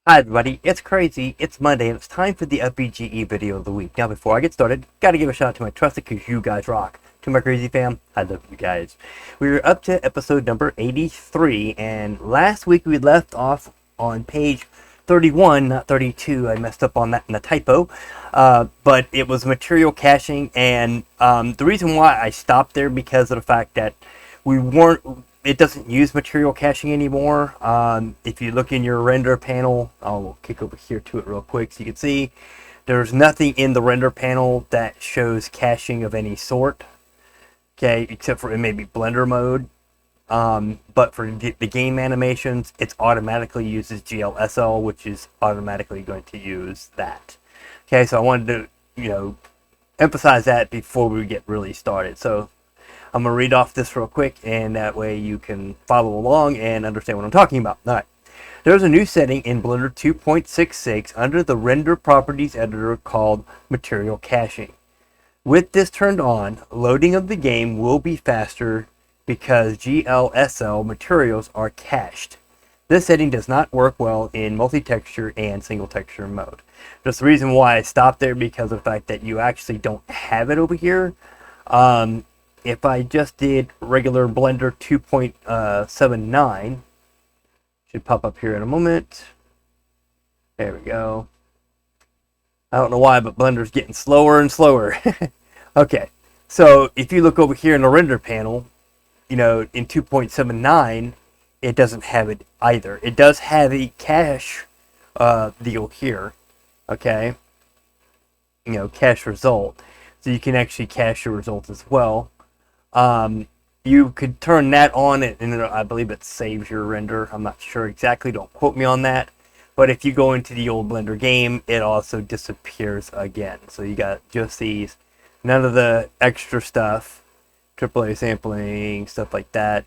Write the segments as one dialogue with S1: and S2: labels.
S1: Hi everybody, it's Crazy, it's Monday, and it's time for the UPBGE video of the week. Now before I get started, gotta give a shout out to my trusted, because you guys rock. To my Crazy fam, I love you guys. We were up to episode number 83, and last week we left off on page 31, not 32. I messed up on that in a typo, but it was material caching, and the reason why I stopped there because of the fact that it doesn't use material caching anymore. If you look in your render panel, I'll kick over here to it real quick so you can see there's nothing in the render panel that shows caching of any sort, okay, except for it may be Blender mode. But for the game animations, it automatically uses GLSL, which is automatically going to use that. Okay, so I wanted to, emphasize that before we get really started. So I'm going to read off this real quick, and that way you can follow along and understand what I'm talking about. All right. There's a new setting in Blender 2.66 under the Render Properties Editor called Material Caching. With this turned on, loading of the game will be faster because GLSL materials are cached. This setting does not work well in multi-texture and single texture mode. Just the reason why I stopped there because of the fact that you actually don't have it over here. If I just did regular Blender 2.79, should pop up here in a moment. There we go. I don't know why, but Blender's getting slower and slower. Okay, so if you look over here in the render panel, in 2.79, it doesn't have it either. It does have a cache deal here, okay? Cache result. So you can actually cache your results as well. You could turn that on, and I believe it saves your render. I'm not sure exactly, don't quote me on that. But if you go into the old Blender game, it also disappears again. So you got just these, none of the extra stuff, AAA sampling, stuff like that.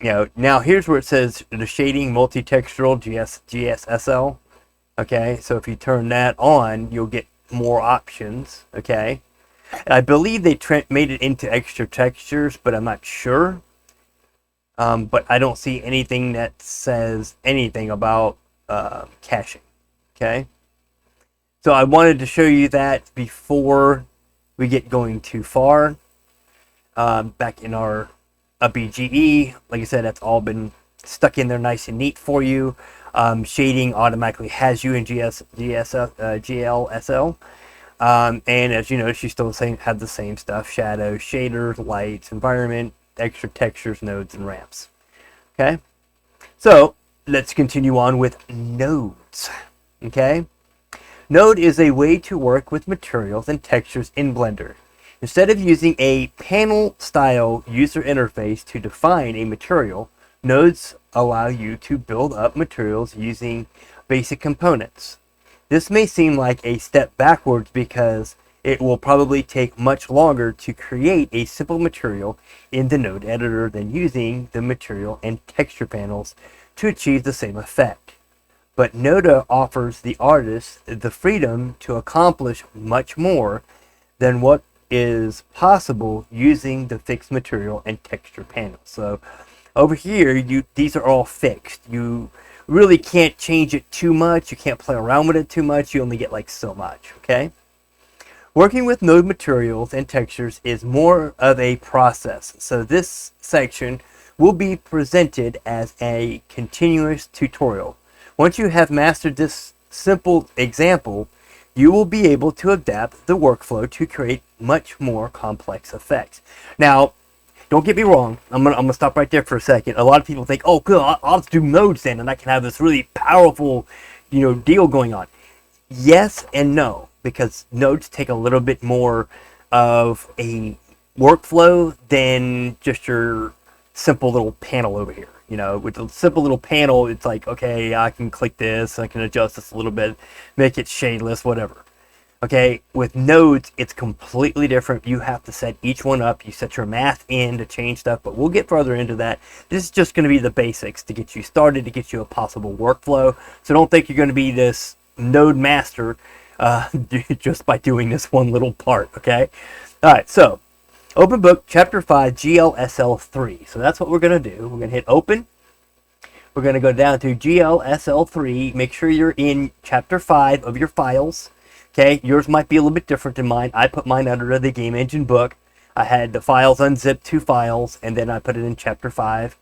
S1: Now here's where it says the shading multi-textural GSSL. Okay, so if you turn that on, you'll get more options, okay? I believe they made it into extra textures, but I'm not sure. But I don't see anything that says anything about caching. Okay. So I wanted to show you that before we get going too far. Back in our UPBGE, like I said, that's all been stuck in there nice and neat for you. Shading automatically has you in GLSL. And as you notice, you still have the same stuff: shadows, shaders, lights, environment, extra textures, nodes, and ramps. Okay, so let's continue on with nodes. Okay, node is a way to work with materials and textures in Blender. Instead of using a panel-style user interface to define a material, nodes allow you to build up materials using basic components. This may seem like a step backwards because it will probably take much longer to create a simple material in the node editor than using the material and texture panels to achieve the same effect. But Node offers the artist the freedom to accomplish much more than what is possible using the fixed material and texture panels. So over here, these are all fixed. You really can't change it too much. You can't play around with it too much. You only get like so much, okay? Working with node materials and textures is more of a process. So this section will be presented as a continuous tutorial. Once you have mastered this simple example, you will be able to adapt the workflow to create much more complex effects. Now, don't get me wrong, I'm gonna stop right there for a second. A lot of people think, oh, good, I'll just do nodes then, and I can have this really powerful, deal going on. Yes and no, because nodes take a little bit more of a workflow than just your simple little panel over here. With a simple little panel, it's like, okay, I can click this, I can adjust this a little bit, make it shadeless, whatever. Okay, with nodes, it's completely different. You have to set each one up. You set your math in to change stuff, but we'll get further into that. This is just going to be the basics to get you started, to get you a possible workflow. So don't think you're going to be this node master just by doing this one little part, okay? All right, so open book, chapter 5, GLSL 3. So that's what we're going to do. We're going to hit open. we're going to go down to GLSL3. Make sure you're in chapter 5 of your files. Okay, yours might be a little bit different than mine. I put mine under the game engine book. I had the files unzipped, 2 files, and then I put it in chapter 5.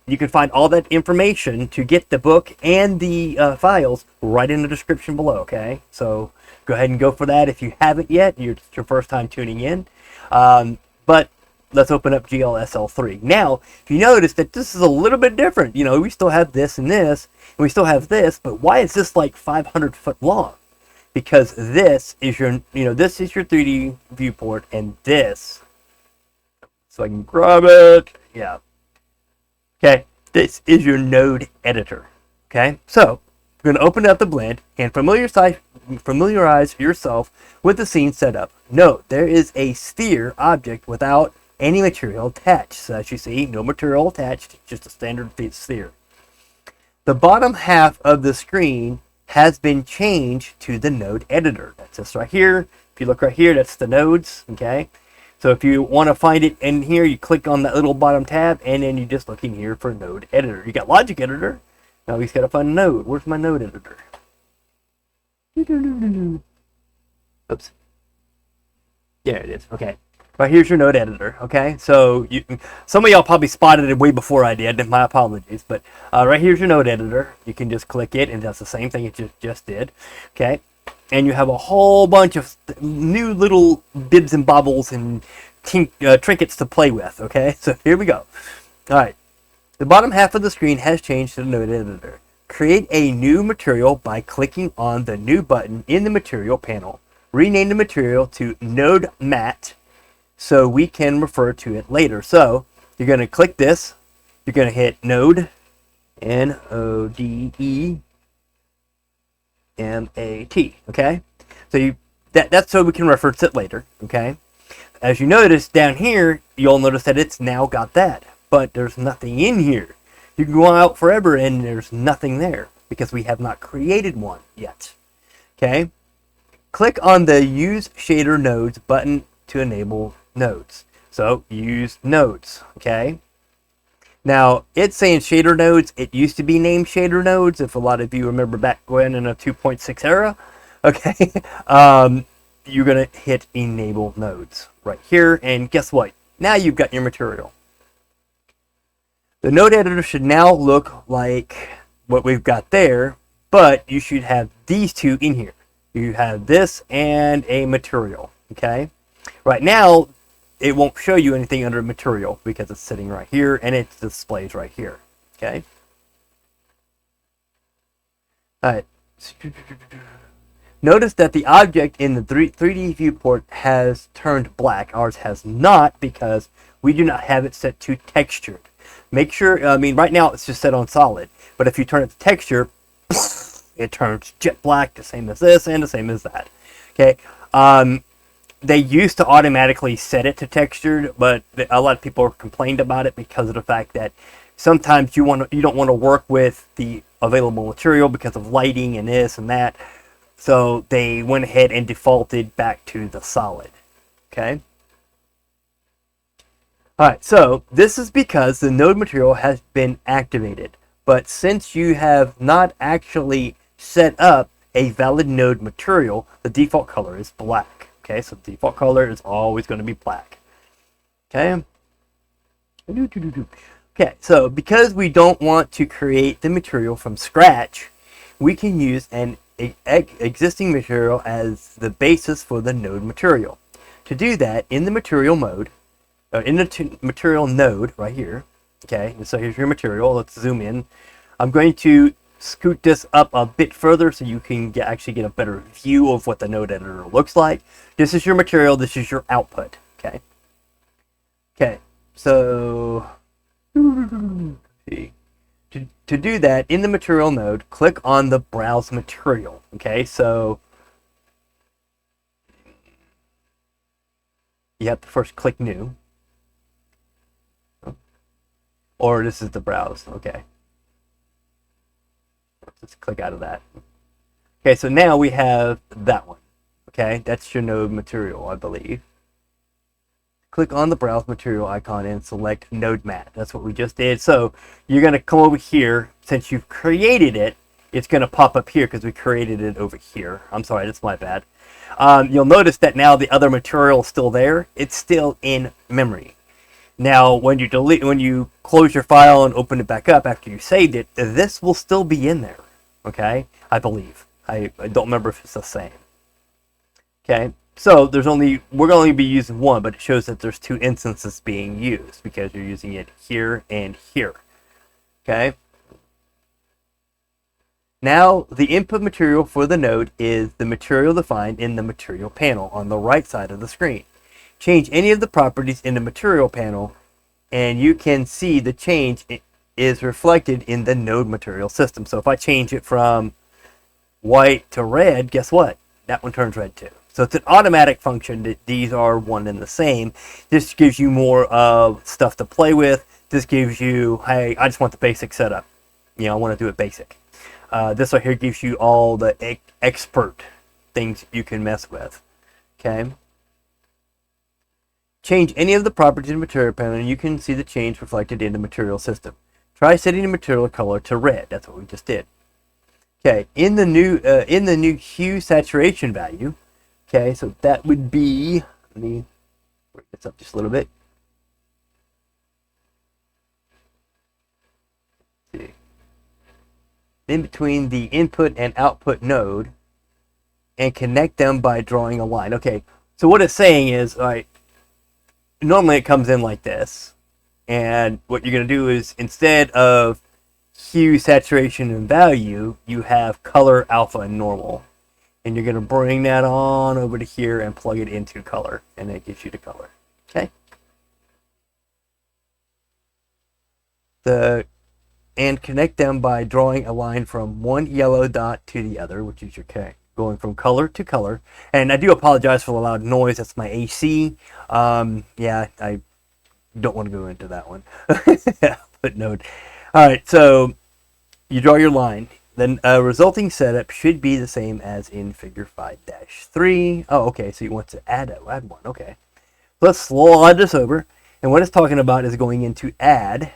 S1: You can find all that information to get the book and the files right in the description below, okay? So go ahead and go for that if you haven't yet. It's your first time tuning in. But let's open up GLSL3. Now, if you notice that this is a little bit different, you know, we still have this and this, and we still have this, but why is this like 500 foot long? Because this is your, this is your 3D viewport, and this, so I can grab it, yeah. Okay, this is your node editor. Okay, so we're going to open up the blend and familiarize yourself with the scene setup. Note, there is a sphere object without any material attached. So as you see, no material attached, just a standard sphere. The bottom half of the screen has been changed to the node editor. That's this right here. If you look right here, that's the nodes, okay? So if you want to find it in here, you click on that little bottom tab, and then you just look in here for node editor. You got logic editor. Now we just got to find node. Where's my node editor? Oops. There it is. Okay. Right here's your node editor. Okay. So some of y'all probably spotted it way before I did. My apologies. But right here's your node editor. You can just click it, and that's the same thing it just did. Okay. And you have a whole bunch of new little bibs and bobbles and trinkets to play with. Okay. So here we go. All right. The bottom half of the screen has changed to the node editor. Create a new material by clicking on the new button in the material panel. Rename the material to node mat so we can refer to it later. So you're going to click this. You're going to hit node, N-O-D-E-M-A-T. Okay. So that's so we can reference it later. Okay. As you notice down here, you'll notice that it's now got that. But there's nothing in here. You can go out forever and there's nothing there because we have not created one yet. Okay. Click on the Use Shader Nodes button to enable nodes. So use nodes. Okay. Now it's saying shader nodes. It used to be named shader nodes. If a lot of you remember back when in a 2.6 era. Okay. You're gonna hit enable nodes right here, and guess what? Now you've got your material. The node editor should now look like what we've got there, but you should have these two in here. You have this and a material, okay? Right now, it won't show you anything under material because it's sitting right here and it displays right here, okay? All right. Notice that the object in the 3D viewport has turned black. Ours has not because we do not have it set to textured. Make sure, right now it's just set on solid, but if you turn it to texture, it turns jet black, the same as this and the same as that. Okay. They used to automatically set it to textured, but a lot of people complained about it because of the fact that sometimes you don't want to work with the available material because of lighting and this and that. So they went ahead and defaulted back to the solid. Okay. Alright, so this is because the node material has been activated. But since you have not actually set up a valid node material, the default color is black. Okay, so the default color is always going to be black. Okay. Okay, so because we don't want to create the material from scratch, we can use an existing material as the basis for the node material. To do that, in the material mode, in the material node right here, okay, so here's your material. Let's zoom in. I'm going to scoot this up a bit further so you can actually get a better view of what the node editor looks like. This is your material. This is your output. Okay. Okay. So to do that, in the material node, click on the browse material. Okay. So you have to first click new. Or this is the browse. Okay. Let's click out of that. Okay, so now we have that one. Okay, that's your node material, I believe. click on the browse material icon and select node mat. That's what we just did. So you're going to come over here. Since you've created it, it's going to pop up here because we created it over here. I'm sorry, that's my bad. You'll notice that now the other material is still there. It's still in memory. Now, when you close your file and open it back up after you saved it, this will still be in there. Okay, I believe. I don't remember if it's the same. Okay, so we're going to only be using one, but it shows that there's two instances being used because you're using it here and here. Okay. Now, the input material for the node is the material defined in the material panel on the right side of the screen. Change any of the properties in the material panel, and you can see the change is reflected in the node material system. So if I change it from white to red, guess what? That one turns red too. So it's an automatic function that these are one and the same. This gives you more of stuff to play with. This gives you, hey, I just want the basic setup. I want to do it basic. This right here gives you all the expert things you can mess with. Okay. Change any of the properties in the material panel and you can see the change reflected in the material system. Try setting the material color to red. That's what we just did. Okay, in the new hue saturation value, okay, so that would be, let me bring this up just a little bit. Let's see. In between the input and output node and connect them by drawing a line. Okay, so what it's saying is, all right, normally it comes in like this, and what you're going to do is instead of hue, saturation, and value, you have color, alpha, and normal, and you're going to bring that on over to here and plug it into color, and it gives you the color. Okay. And connect them by drawing a line from one yellow dot to the other, which is your K, going from color to color. And I do apologize for the loud noise. That's my AC. Yeah, I don't want to go into that one. But node. All right, so you draw your line. Then a resulting setup should be the same as in figure 5-3. Oh, okay, so you want to add one. Okay. Let's slide this over. And what it's talking about is going into add.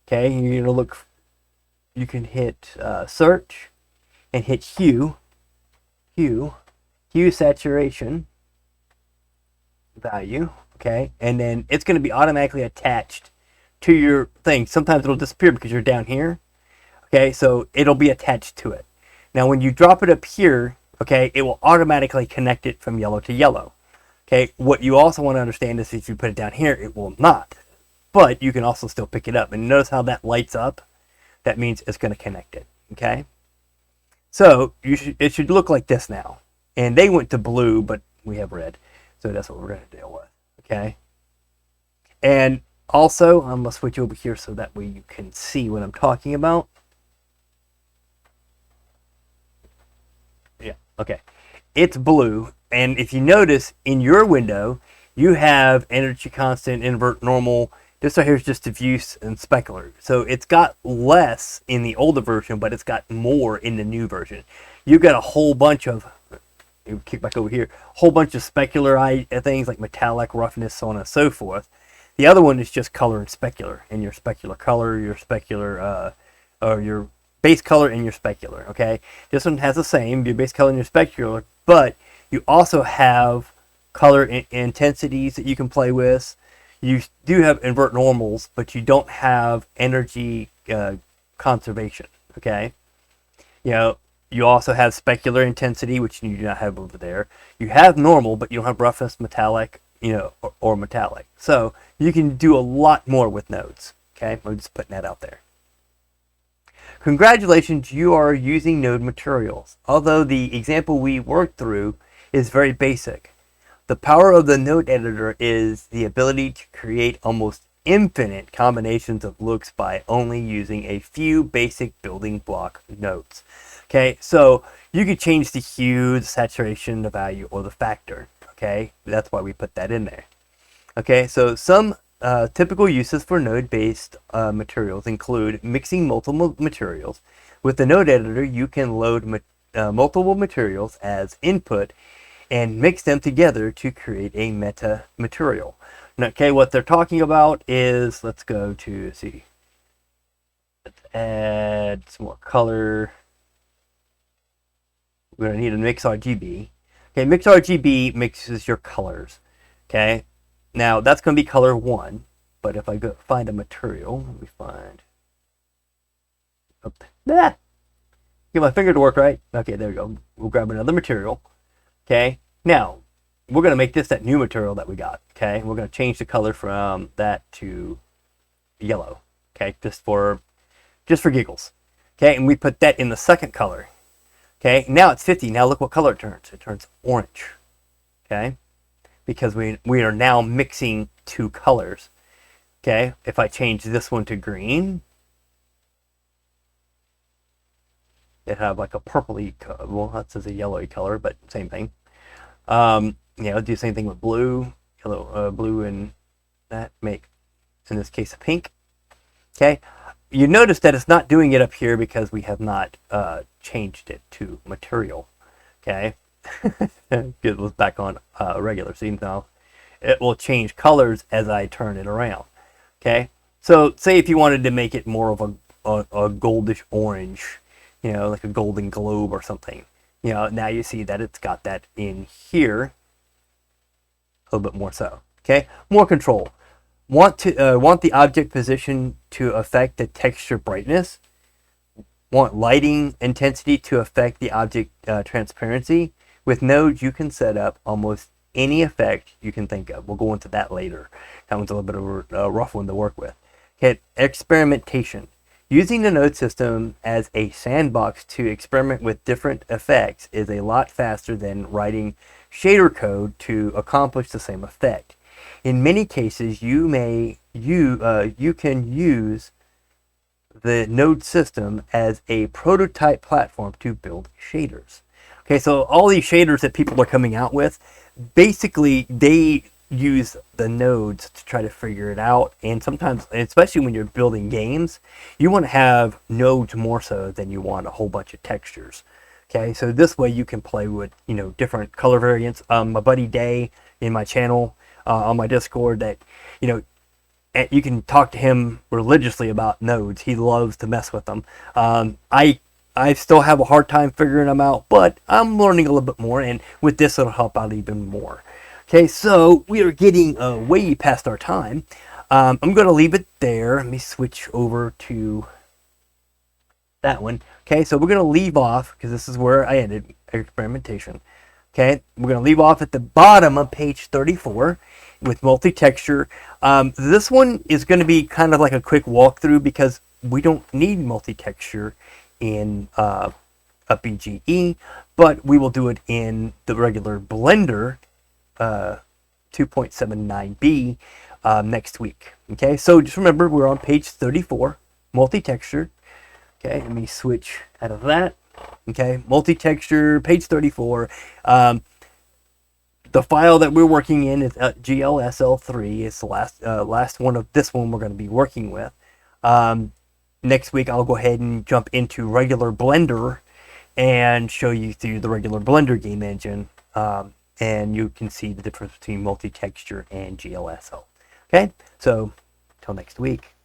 S1: Okay, you're going to look, you can hit search and hit hue saturation value, okay, and then it's going to be automatically attached to your thing. Sometimes it'll disappear because you're down here, okay, so it'll be attached to it. Now when you drop it up here, okay, it will automatically connect it from yellow to yellow. Okay, what you also want to understand is if you put it down here, it will not. But you can also still pick it up. And notice how that lights up? That means it's going to connect it. Okay? So it should look like this now. And they went to blue, but we have red. So that's what we're going to deal with. Okay? And also, I'm going to switch over here so that way you can see what I'm talking about. Yeah, okay. It's blue. And if you notice, in your window, you have energy constant, invert normal. This right here is just diffuse and specular. So it's got less in the older version, but it's got more in the new version. You've got a whole bunch of, kick back over here, whole bunch of specular things like metallic, roughness, so on and so forth. The other one is just color and specular. And your specular color, your specular, or your base color and your specular, okay? This one has the same, your base color and your specular, but you also have color intensities that you can play with. You do have invert normals, but you don't have energy conservation, okay? You know, you also have specular intensity, which you do not have over there. You have normal, but you don't have roughness, metallic, you know, or metallic. So you can do a lot more with nodes, okay? I'm just putting that out there. Congratulations, you are using node materials. Although the example we worked through is very basic. The power of the node editor is the ability to create almost infinite combinations of looks by only using a few basic building block nodes. Okay, so you could change the hue, the saturation, the value, or the factor. Okay, that's why we put that in there. Okay, so some typical uses for node-based materials include mixing multiple materials. With the node editor, you can load multiple materials as input and mix them together to create a meta material. Okay, what they're talking about is, let's go to, see, let's add some more color. We're going to need a mix RGB. Okay, mix RGB mixes your colors. Okay, now that's going to be color 1. But if I go find a material, let me find. Get my finger to work right. Okay, there we go. We'll grab another material. Okay, now we're going to make this that new material that we got. Okay, we're going to change the color from that to yellow. Okay, just for giggles. Okay, and we put that in the second color. Okay, now it's 50. Now look what color it turns. It turns orange. Okay, because we are now mixing 2 colors. Okay, if I change this one to green, it have like a purpley, well, that says a yellowy color, but same thing. You know, do the same thing with blue, yellow, blue, and that make, in this case, a pink. Okay, you notice that it's not doing it up here because we have not changed it to material. Okay, it was back on regular. See, now it will change colors as I turn it around. Okay, so say if you wanted to make it more of a goldish orange, you know, like a golden globe or something, you know, now you see that it's got that in here a little bit more so. Okay, more control. Want the object position to affect the texture brightness. Want lighting intensity to affect the object transparency. With nodes, you can set up almost any effect you can think of. We'll go into that later. That one's a little bit of a rough one to work with. Okay, experimentation. Using the node system as a sandbox to experiment with different effects is a lot faster than writing shader code to accomplish the same effect. In many cases, you can use the node system as a prototype platform to build shaders. Okay, so all these shaders that people are coming out with, basically they use the nodes to try to figure it out. And sometimes, especially when you're building games, you want to have nodes more so than you want a whole bunch of textures. Okay, so this way you can play with, you know, different color variants. My buddy Day in my channel on my Discord, that, you know, you can talk to him religiously about nodes. He loves to mess with them. I still have a hard time figuring them out, but I'm learning a little bit more, and with this it'll help out even more. Okay, so we are getting way past our time. I'm going to leave it there. Let me switch over to that one. Okay, so we're going to leave off, because this is where I ended experimentation. Okay, we're going to leave off at the bottom of page 34 with multi-texture. This one is going to be kind of like a quick walkthrough because we don't need multi-texture in UPBGE, but we will do it in the regular Blender 2.79b next week. Okay, so just remember we're on page 34, multi-texture. Okay, let me switch out of that. Okay, multi-texture, page 34. The file that we're working in is GLSL3. It's the last one of this one we're going to be working with. Next week I'll go ahead and jump into regular Blender and show you through the regular Blender game engine, and you can see the difference between multi-texture and GLSL. Okay, so until next week.